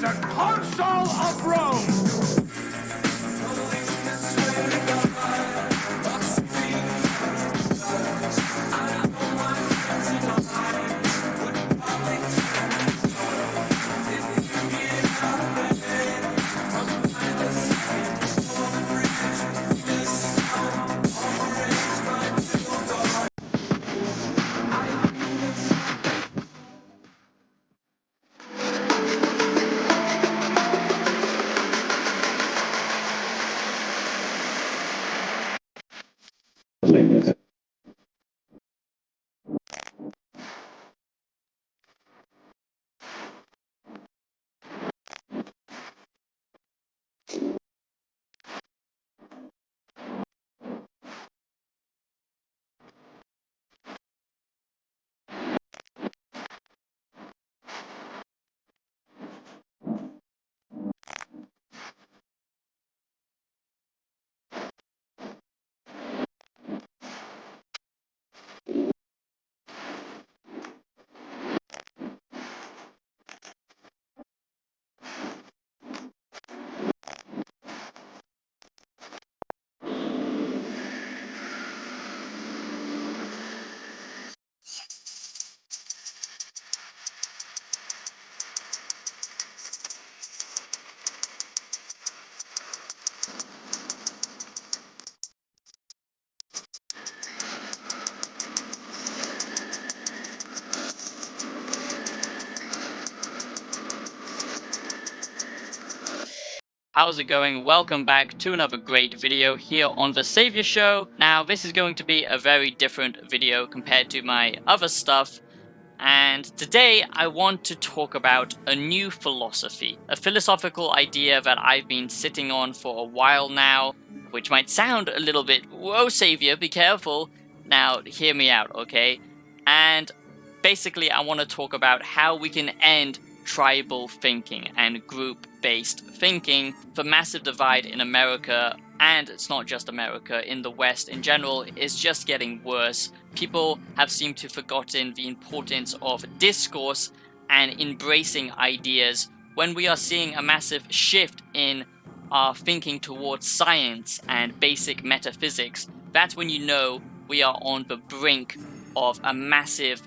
was a consul of Rome. How's it going? Welcome back to another great video here on The Savior Show. Now, this is going to be a very different video compared to my other stuff. And today I want to talk about a new philosophy, a philosophical idea that I've been sitting on for a while now, which might sound a little bit, whoa, Savior, be careful. Now, hear me out, okay? And basically, I want to talk about how we can end tribal thinking and group-based thinking. The massive divide in America, and it's not just America, in the West in general, is just getting worse. People have seemed to have forgotten the importance of discourse and embracing ideas when we are seeing a massive shift in our thinking towards science and basic metaphysics. That's when you know we are on the brink of a massive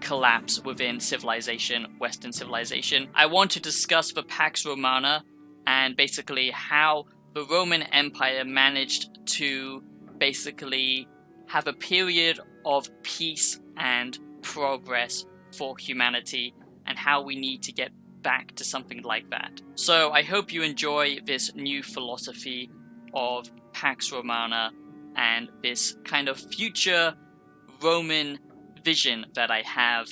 collapse within civilization, Western civilization. I want to discuss the Pax Romana and basically how the Roman Empire managed to basically have a period of peace and progress for humanity and how we need to get back to something like that. So I hope you enjoy this new philosophy of Pax Romana and this kind of future Roman vision that I have.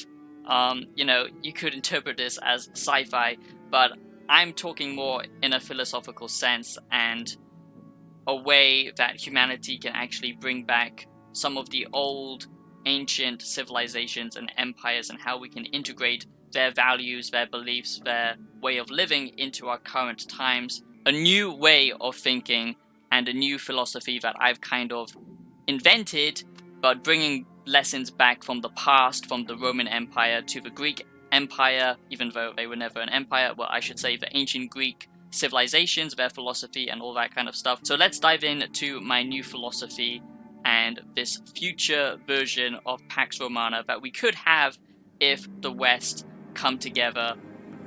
You could interpret this as sci-fi, but I'm talking more in a philosophical sense and a way that humanity can actually bring back some of the old ancient civilizations and empires and how we can integrate their values, their beliefs, their way of living into our current times. A new way of thinking and a new philosophy that I've kind of invented, but bringing lessons back from the past, from the Roman Empire to the Greek Empire, even though they were never an empire. Well, I should say the ancient Greek civilizations, their philosophy, and all that kind of stuff. So let's dive into my new philosophy and this future version of Pax Romana that we could have if the West come together,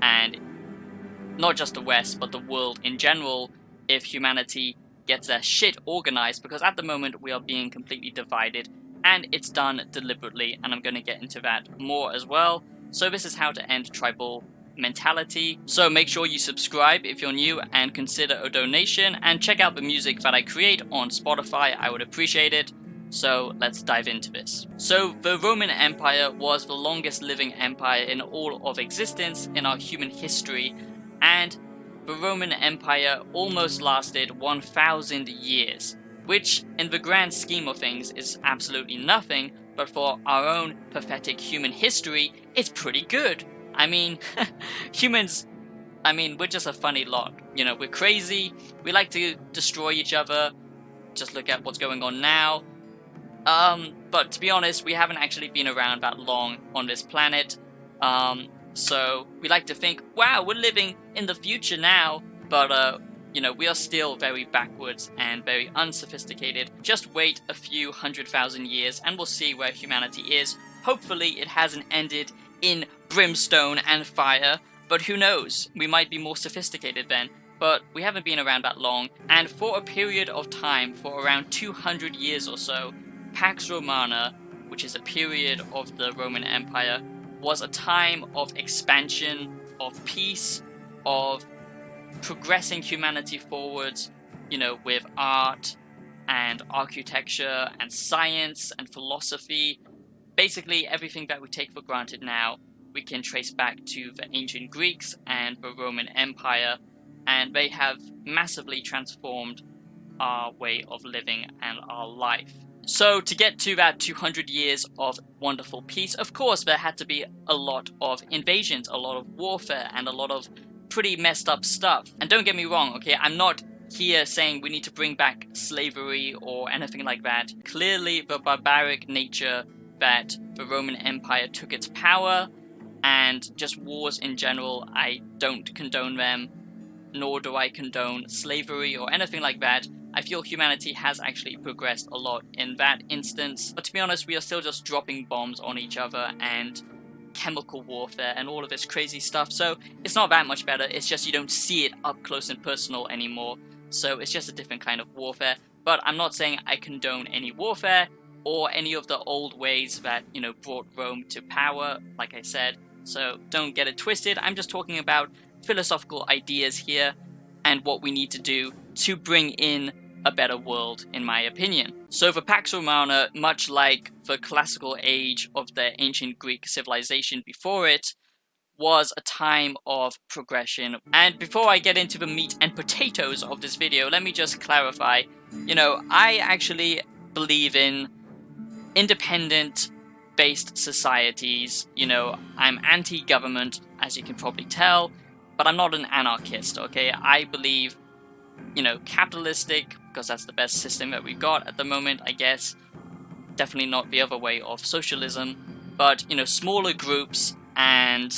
and not just the West, but the world in general, if humanity gets their shit organized, because at the moment we are being completely divided, and it's done deliberately, and I'm going to get into that more as well. So this is how to end tribal mentality. So make sure you subscribe if you're new and consider a donation, and check out the music that I create on Spotify. I would appreciate it. So let's dive into this. So the Roman Empire was the longest living empire in all of existence in our human history, and the Roman Empire almost lasted 1,000 years, which in the grand scheme of things is absolutely nothing, but for our own pathetic human history, it's pretty good. I mean, humans, we're just a funny lot. We're crazy, we like to destroy each other. Just look at what's going on now. But to be honest, we haven't actually been around that long on this planet. So we like to think, wow, we're living in the future now, but we are still very backwards and very unsophisticated. Just wait a few 100,000 years and we'll see where humanity is. Hopefully it hasn't ended in brimstone and fire, but who knows, we might be more sophisticated then. But we haven't been around that long, and for a period of time, for around 200 years or so, Pax Romana, which is a period of the Roman Empire, was a time of expansion, of peace, of progressing humanity forwards, with art and architecture and science and philosophy. Basically, everything that we take for granted now, we can trace back to the ancient Greeks and the Roman Empire, and they have massively transformed our way of living and our life. So to get to that 200 years of wonderful peace, of course, there had to be a lot of invasions, a lot of warfare, and a lot of pretty messed up stuff. And don't get me wrong, okay, I'm not here saying we need to bring back slavery or anything like that. Clearly, the barbaric nature that the Roman Empire took its power, and just wars in general, I don't condone them, nor do I condone slavery or anything like that. I feel humanity has actually progressed a lot in that instance, but to be honest, we are still just dropping bombs on each other and chemical warfare and all of this crazy stuff, so it's not that much better. It's just you don't see it up close and personal anymore, so it's just a different kind of warfare. But I'm not saying I condone any warfare or any of the old ways that, brought Rome to power, like I said, so don't get it twisted. I'm just talking about philosophical ideas here and what we need to do to bring in a better world, in my opinion. So for Pax Romana, much like the classical age of the ancient Greek civilization before it, was a time of progression. And before I get into the meat and potatoes of this video, let me just clarify, I actually believe in independent based societies. I'm anti-government, as you can probably tell, but I'm not an anarchist, okay? I believe, capitalistic, because that's the best system that we've got at the moment, I guess. Definitely not the other way of socialism, but, smaller groups and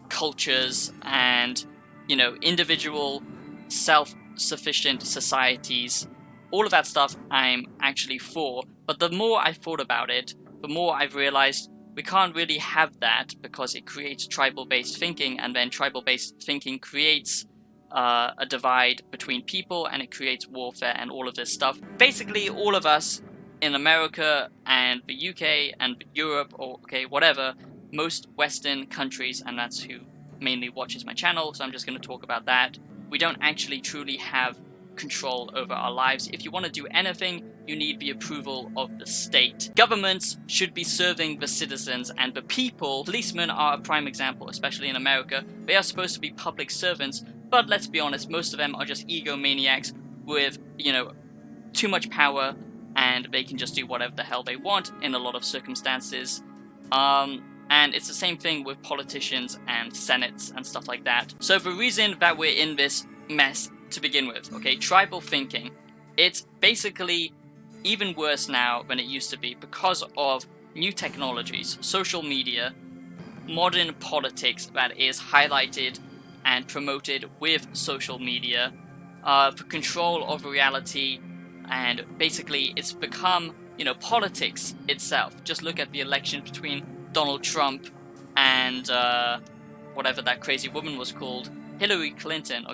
cultures and, individual self-sufficient societies, all of that stuff I'm actually for. But the more I've thought about it, the more I've realized we can't really have that, because it creates tribal-based thinking, and then tribal-based thinking creates a divide between people, and it creates warfare and all of this stuff. Basically, all of us in America and the UK and Europe, or whatever, most Western countries, and that's who mainly watches my channel, so I'm just going to talk about that. We don't actually truly have control over our lives. If you want to do anything, you need the approval of the state. Governments should be serving the citizens and the people. Policemen are a prime example, especially in America. They are supposed to be public servants, but let's be honest, most of them are just egomaniacs with, too much power, and they can just do whatever the hell they want in a lot of circumstances. And it's the same thing with politicians and senates and stuff like that. So the reason that we're in this mess to begin with, tribal thinking, it's basically even worse now than it used to be because of new technologies, social media, modern politics that is highlighted and promoted with social media, for control of reality, and basically it's become, politics itself. Just look at the election between Donald Trump and whatever that crazy woman was called, Hillary Clinton,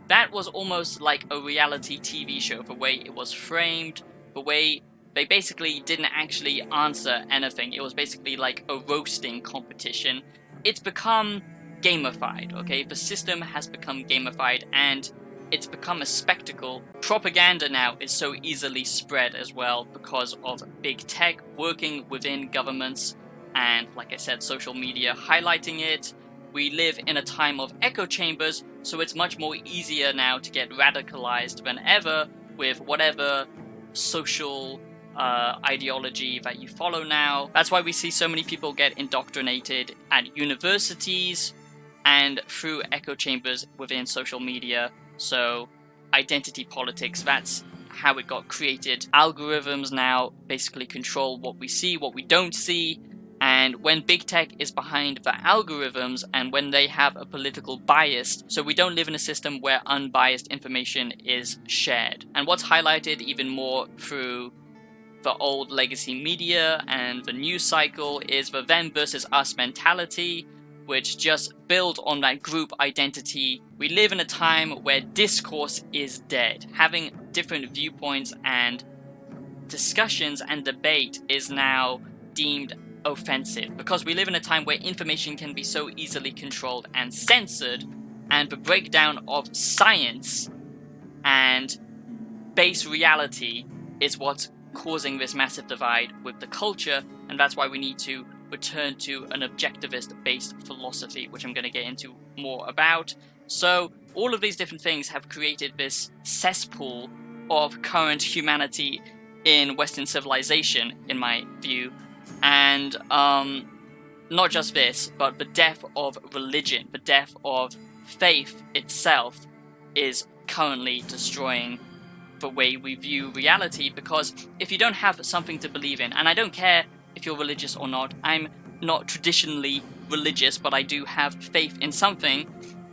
That was almost like a reality TV show, the way it was framed, the way they basically didn't actually answer anything. It was basically like a roasting competition. It's become gamified, The system has become gamified, and it's become a spectacle. Propaganda now is so easily spread as well because of big tech working within governments, and like I said, social media highlighting it. We live in a time of echo chambers, so it's much more easier now to get radicalized than ever with whatever social ideology that you follow now. That's why we see so many people get indoctrinated at universities and through echo chambers within social media. So identity politics, that's how it got created. Algorithms now basically control what we see, what we don't see, and when big tech is behind the algorithms and when they have a political bias, so we don't live in a system where unbiased information is shared. And what's highlighted even more through the old legacy media and the news cycle is the them versus us mentality, which just build on that group identity. We live in a time where discourse is dead. Having different viewpoints and discussions and debate is now deemed offensive, because we live in a time where information can be so easily controlled and censored, and the breakdown of science and base reality is what's causing this massive divide with the culture, and that's why we need to return to an objectivist-based philosophy, which I'm going to get into more about. So all of these different things have created this cesspool of current humanity in Western civilization, in my view, and not just this, but the death of religion, the death of faith itself is currently destroying the way we view reality, because if you don't have something to believe in, and I don't care if you're religious or not, I'm not traditionally religious, but I do have faith in something,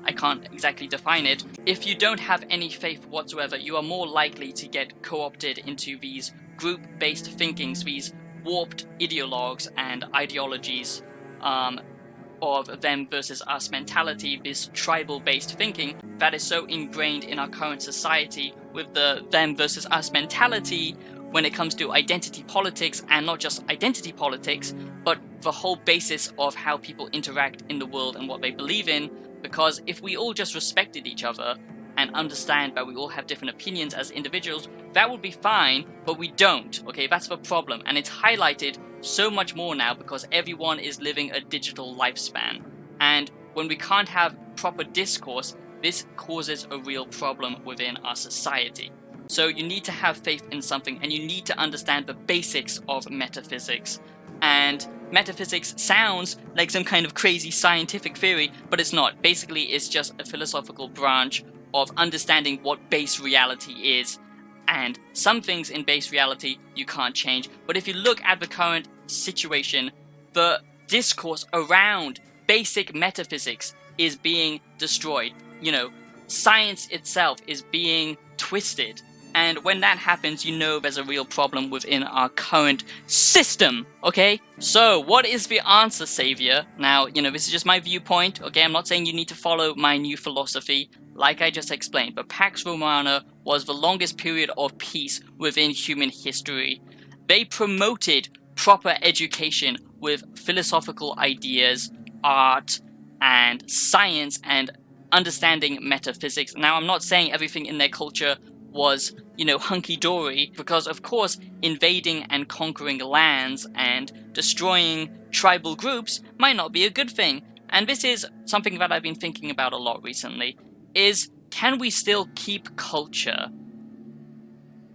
I can't exactly define it. If you don't have any faith whatsoever, you are more likely to get co-opted into these group-based thinkings, these warped ideologues and ideologies of them versus us mentality, this tribal-based thinking that is so ingrained in our current society, with the them versus us mentality when it comes to identity politics, and not just identity politics, but the whole basis of how people interact in the world and what they believe in. Because if we all just respected each other and understand that we all have different opinions as individuals, that would be fine, but we don't, okay? That's the problem, and it's highlighted so much more now because everyone is living a digital lifespan. And when we can't have proper discourse, this causes a real problem within our society. So you need to have faith in something, and you need to understand the basics of metaphysics. And metaphysics sounds like some kind of crazy scientific theory, but it's not. Basically, it's just a philosophical branch of understanding what base reality is. And some things in base reality you can't change. But if you look at the current situation, the discourse around basic metaphysics is being destroyed. You know, science itself is being twisted. And when that happens, you know there's a real problem within our current system, okay? So, what is the answer, Savior? Now, you know, this is just my viewpoint, okay? I'm not saying you need to follow my new philosophy, like I just explained, but Pax Romana was the longest period of peace within human history. They promoted proper education with philosophical ideas, art, and science, and understanding metaphysics. Now, I'm not saying everything in their culture was, you know, hunky-dory, because of course invading and conquering lands and destroying tribal groups might not be a good thing. And this is something that I've been thinking about a lot recently, is can we still keep culture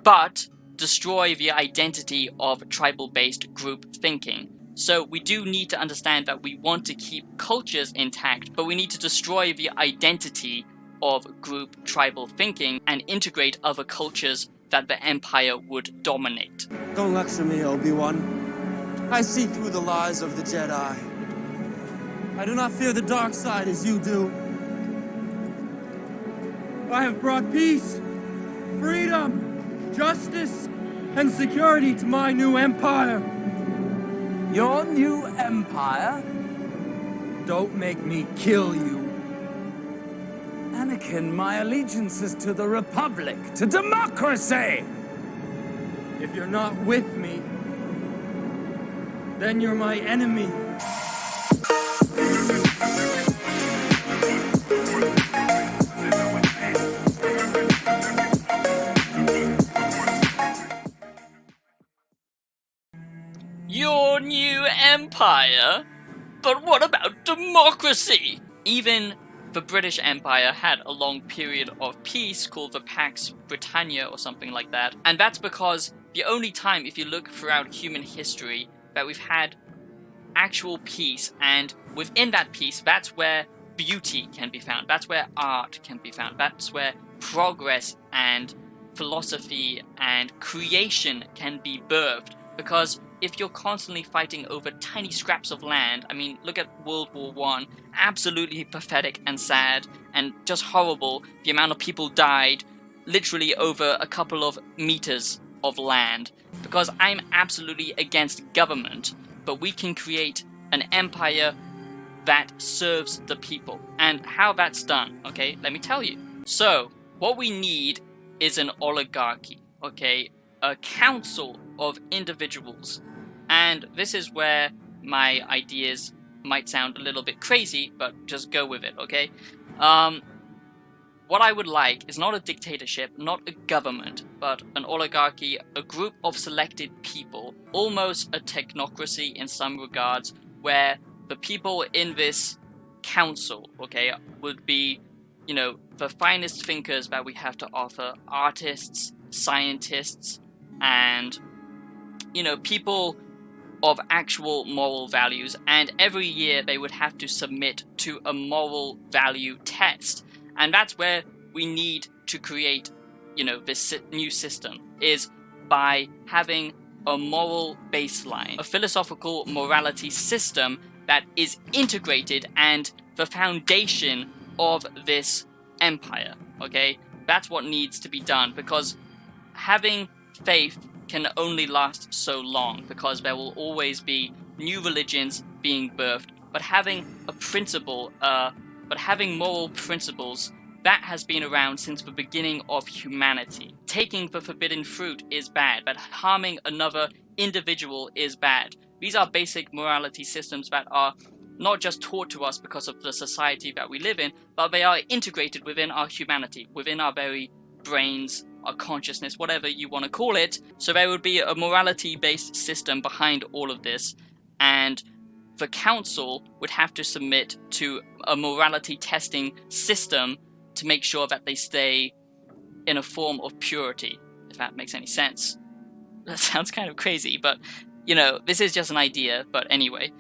but destroy the identity of tribal-based group thinking? So we do need to understand that we want to keep cultures intact, but we need to destroy the identity of group tribal thinking and integrate other cultures that the Empire would dominate. Don't lecture me, Obi-Wan. I see through the lies of the Jedi. I do not fear the dark side as you do. I have brought peace, freedom, justice, and security to my new empire. Your new empire? Don't make me kill you. Anakin, my allegiance is to the Republic, to democracy! If you're not with me, then you're my enemy. Your new empire? But what about democracy? Even the British Empire had a long period of peace called the Pax Britannia or something like that. And that's because the only time, if you look throughout human history, that we've had actual peace, and within that peace, that's where beauty can be found, that's where art can be found, that's where progress and philosophy and creation can be birthed. Because if you're constantly fighting over tiny scraps of land, I mean, look at World War I, absolutely pathetic and sad and just horrible. The amount of people died literally over a couple of meters of land. Because I'm absolutely against government, but we can create an empire that serves the people. And how that's done, okay, let me tell you. So, what we need is an oligarchy, okay, a council of individuals. And this is where my ideas might sound a little bit crazy, but just go with it, okay? What I would like is not a dictatorship, not a government, but an oligarchy, a group of selected people, almost a technocracy in some regards, where the people in this council, okay, would be, you know, the finest thinkers that we have to offer, artists, scientists, and, you know, people of actual moral values, and every year they would have to submit to a moral value test. And that's where we need to create, you know, this new system, is by having a moral baseline, a philosophical morality system that is integrated and the foundation of this empire, okay? That's what needs to be done, because having faith can only last so long, because there will always be new religions being birthed, but having a principle, having moral principles, that has been around since the beginning of humanity. Taking the forbidden fruit is bad, but harming another individual is bad. These are basic morality systems that are not just taught to us because of the society that we live in, but they are integrated within our humanity, within our very brains, our consciousness, whatever you want to call it. So there would be a morality-based system behind all of this, and the council would have to submit to a morality testing system to make sure that they stay in a form of purity, if that makes any sense. That sounds kind of crazy, but, you know, this is just an idea, but anyway.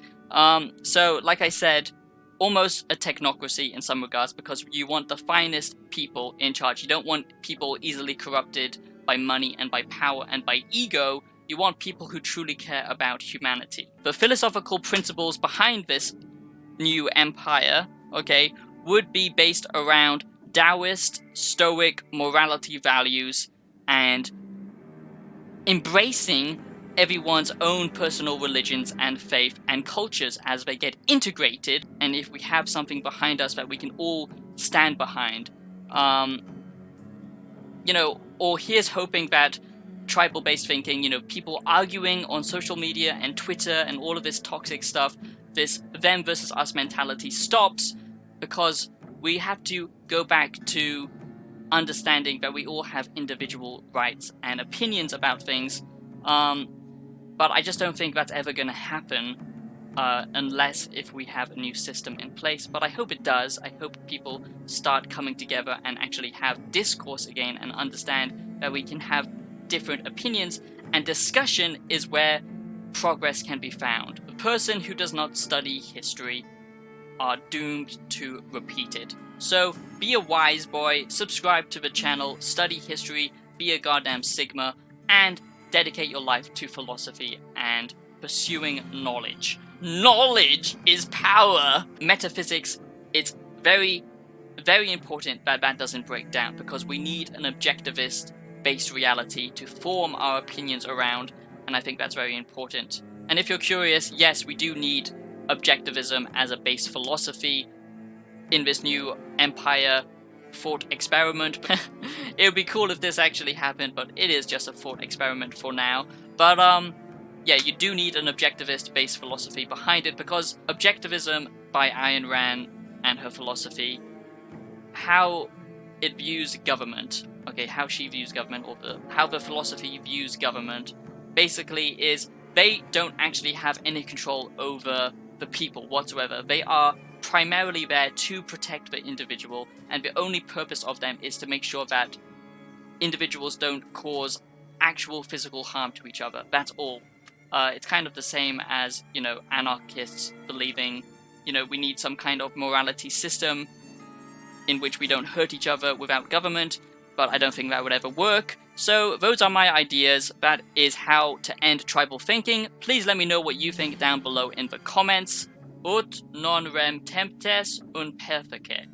So, like I said, almost a technocracy in some regards, because you want the finest people in charge. You don't want people easily corrupted by money and by power and by ego. You want people who truly care about humanity. The philosophical principles behind this new empire, okay, would be based around Taoist, Stoic morality values, and embracing everyone's own personal religions and faith and cultures as they get integrated, and if we have something behind us that we can all stand behind. You know, or here's hoping that tribal-based thinking, you know, people arguing on social media and Twitter and all of this toxic stuff, this them versus us mentality stops, because we have to go back to understanding that we all have individual rights and opinions about things. But I just don't think that's ever going to happen unless if we have a new system in place. But I hope it does. I hope people start coming together and actually have discourse again and understand that we can have different opinions, and discussion is where progress can be found. A person who does not study history are doomed to repeat it. So be a wise boy, subscribe to the channel, study history, be a goddamn Sigma, and dedicate your life to philosophy and pursuing knowledge. Knowledge is power! Metaphysics, it's very, very important that that doesn't break down, because we need an objectivist-based reality to form our opinions around, and I think that's very important. And if you're curious, yes, we do need objectivism as a base philosophy in this new empire thought experiment. It would be cool if this actually happened, but it is just a thought experiment for now. But yeah, you do need an objectivist-based philosophy behind it, because objectivism by Ayn Rand and her philosophy, how it views government, okay, how she views government, or how the philosophy views government, basically is they don't actually have any control over the people whatsoever. They are primarily there to protect the individual, and the only purpose of them is to make sure that individuals don't cause actual physical harm to each other. That's all. It's kind of the same as, you know, anarchists believing, you know, we need some kind of morality system in which we don't hurt each other without government, but I don't think that would ever work. So those are my ideas. That is how to end tribal thinking. Please let me know what you think down below in the comments. Ut non rem temptes un perfice.